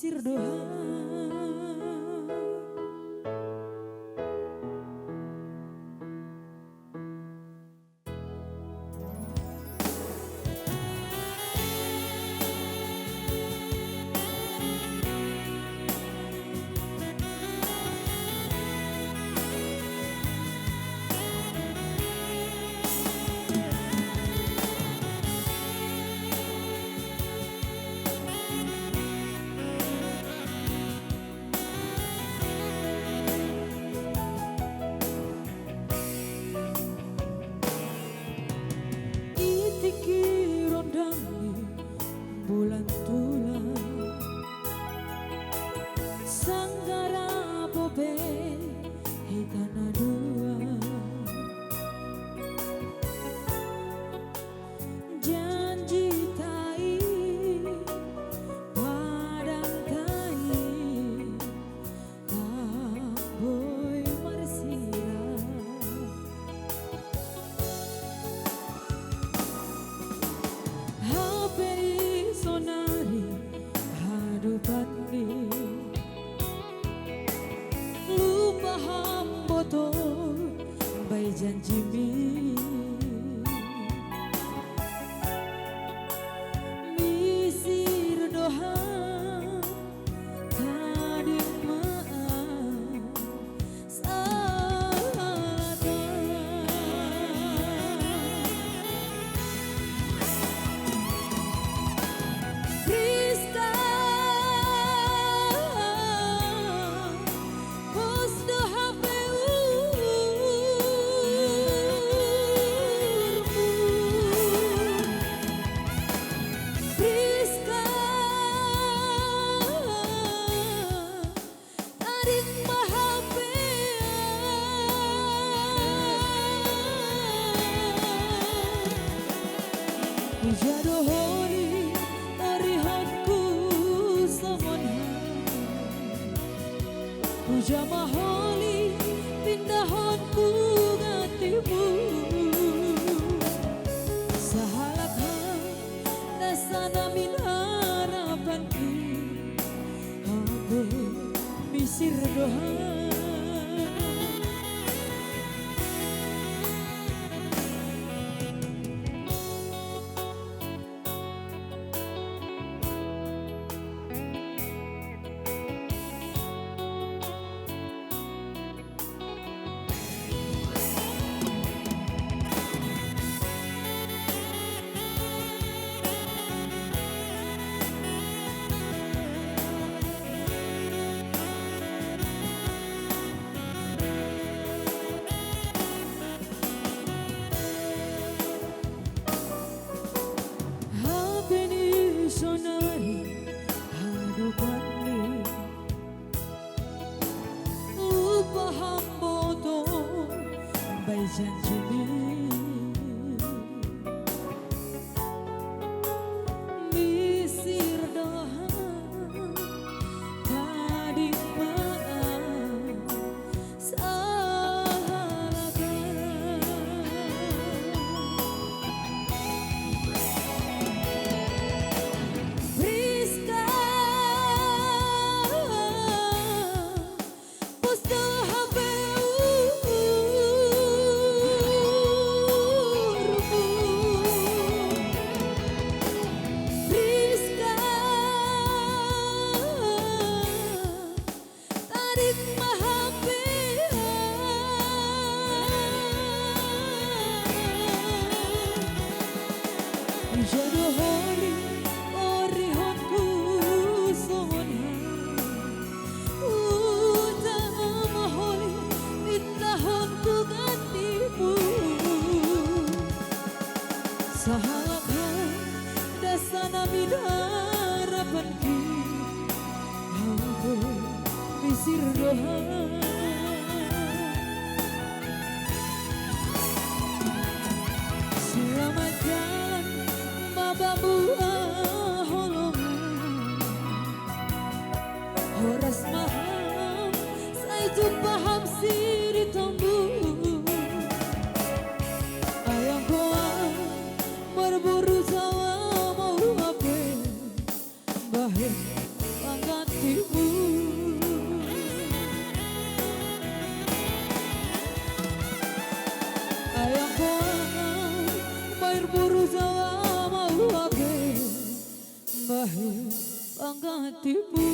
Misir doa. Tiki rondani bulan tulang sanggara bobe hitana dua janji tai padang tai boy marsila sonari hadupani lupa hamboto bay janji mi misir doha tadi maaf Jadohoni arihanku samana Pujamaholi pindahonku ngatimu Sahalakhan dasana min harapanku Habe misir doha sonari hadupani lupa hamboto bay janji mi misir doha tadi maaf Jadohoni orihonku somona utamaholi pindahonku gantimu Sahalakhan dasana min harapanku Habe misir doha selamat jalan babamu holongan horas maham saya jumpa hamsi di tombu ayam koang berburu jawa mau apa bahir angkat Mbah banget ibu